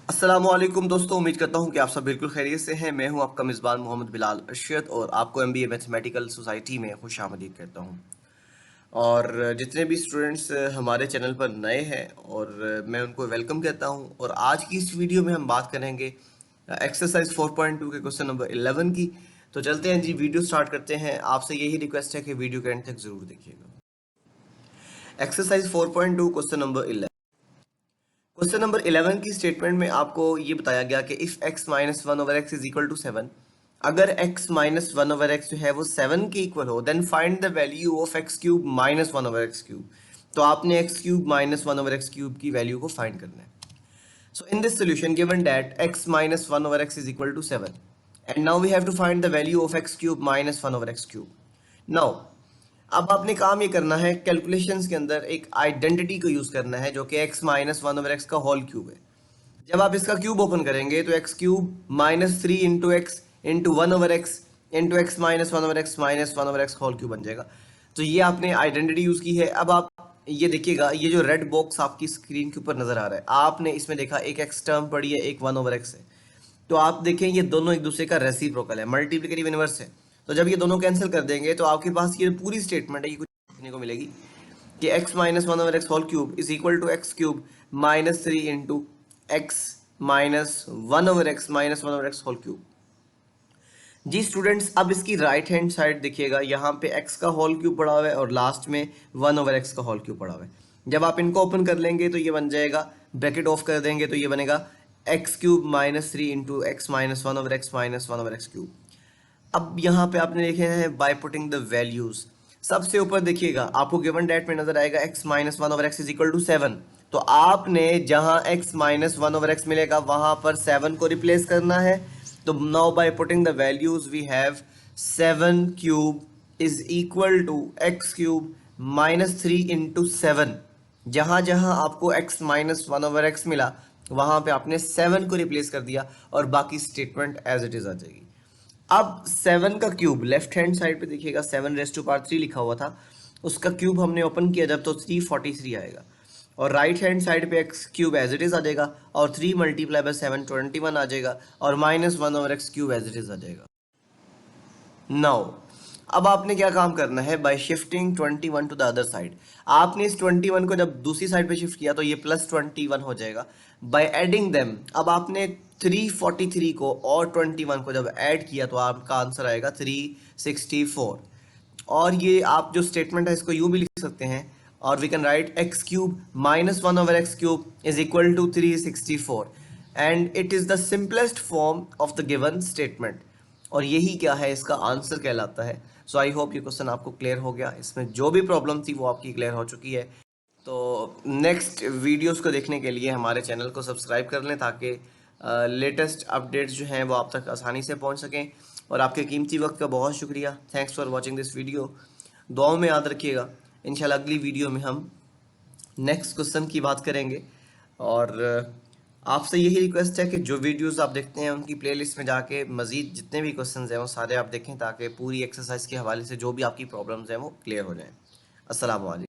अस्सलामुअलैकुम दोस्तों, उम्मीद करता हूँ कि आप सब बिल्कुल खैरियत से हैं। मैं हूँ आपका मेज़बान मोहम्मद बिलाल अरशद और आपको एमबीए मैथमेटिकल सोसाइटी में खुशामदीद कहता हूँ। और जितने भी स्टूडेंट्स हमारे चैनल पर नए हैं और मैं उनको वेलकम कहता हूँ। और आज की इस वीडियो में हम बात करेंगे एक्सरसाइज 4.2 के क्वेश्चन नंबर 11 की। तो चलते हैं जी, वीडियो स्टार्ट करते हैं। आपसे यही रिक्वेस्ट है कि वीडियो के एंड तक ज़रूर देखिएगा। Exercise 4.2 question number 11। Question number 11 की स्टेटमेंट में आपको ये बताया गया कि if x minus one over x is equal to 7, अगर x minus one over x जो है वो 7 के इक्वल हो, then find the value of x cube minus one over x cube. तो आपने x cube minus one over x cube की value को फाइंड करना है। सो in this solution given that x minus one over x is equal to 7 and now we have to find the value of x cube minus one over x cube. Now अब आपने काम ये करना है, calculations के अंदर एक identity को यूज करना है जो कि x minus one over x का होल क्यूब है। जब आप इसका क्यूब ओपन करेंगे तो x cube minus three into x into one over x into x minus one over x whole cube बन जाएगा। तो ये आपने आइडेंटिटी यूज की है। अब आप ये देखिएगा, ये जो रेड बॉक्स आपकी स्क्रीन के ऊपर नजर आ रहा है, आपने इसमें देखा एक एक्स टर्म पड़ी है, एक वन ओवर एक्स है। तो आप देखें ये दोनों एक दूसरे का रेसिप्रोकल है, मल्टीप्लिकेटिव इनवर्स है। तो जब ये दोनों कैंसिल कर देंगे तो आपके पास ये पूरी स्टेटमेंट है, ये कुछ देखने को मिलेगी कि x minus one over x whole cube is equal to x cube minus three into x minus one over x whole cube. जी स्टूडेंट्स, अब इसकी राइट हैंड साइड देखिएगा, यहाँ पे x का होल क्यूब पड़ा हुआ है और लास्ट में वन ओवर एक्स का होल क्यूब पड़ा हुआ है। जब आप इनको ओपन कर लेंगे तो ये बन जाएगा, ब्रैकेट ऑफ कर देंगे तो ये बनेगा x cube minus three into x minus one over x cube. अब यहाँ पे आपने लिखे हैं बाय पुटिंग द वैल्यूज। सबसे ऊपर देखिएगा, आपको गिवन डेट में नजर आएगा x minus one over x is equal to 7। तो आपने जहां x minus one over x मिलेगा वहां पर 7 को रिप्लेस करना है। तो now by putting the values we have 7 cube is equal to x cube minus three into seven. जहां जहां आपको x minus one over x मिला वहां पे आपने 7 को रिप्लेस कर दिया और बाकी स्टेटमेंट एज इट इज आ जाएगी। अब 7 का क्यूब लेफ्ट हैंड साइड पे देखिएगा, 7 रेस टू पावर 3 लिखा हुआ था, उसका क्यूब हमने ओपन किया जब तो 343 आएगा। और राइट हैंड साइड पे X cube as it is आ जाएगा और 3 मल्टीप्लाई बाय 7 21 आ जाएगा और minus one over x cube as it is आ जाएगा। नाउ अब आपने क्या काम करना है, by shifting 21 to the other side. आपने इस 21 को जब दूसरी साइड पे शिफ्ट किया तो ये प्लस 21 हो जाएगा। बाय एडिंग देम, अब आपने 343 को और 21 को जब ऐड किया तो आपका आंसर आएगा 364। और ये आप जो स्टेटमेंट है इसको यूं भी लिख सकते हैं, और we can write x cube minus one over x cube is equal to 364 and it is the simplest form of the given statement. और यही क्या है, इसका आंसर कहलाता है। सो आई होप ये क्वेश्चन आपको क्लियर हो गया, इसमें जो भी प्रॉब्लम थी वो आपकी क्लियर हो चुकी है। तो नेक्स्ट वीडियोस को देखने के लिए हमारे चैनल को सब्सक्राइब कर लें ताकि लेटेस्ट अपडेट्स जो हैं वो आप तक आसानी से पहुंच सकें। और आपके कीमती वक्त का बहुत शुक्रिया। Thanks for watching this video. दुआओं में याद रखिएगा। इंशाल्लाह अगली वीडियो में हम नेक्स्ट क्वेश्चन की बात करेंगे। और आपसे यही रिक्वेस्ट है कि जो वीडियोस आप देखते हैं उनकी प्लेलिस्ट में जाके मज़ीद जितने भी क्वेश्चंस हैं वो सारे आप देखें ताकि पूरी एक्सरसाइज के हवाले से जो भी आपकी प्रॉब्लम्स हैं वो क्लियर हो जाएं। अस्सलाम वालेकुम।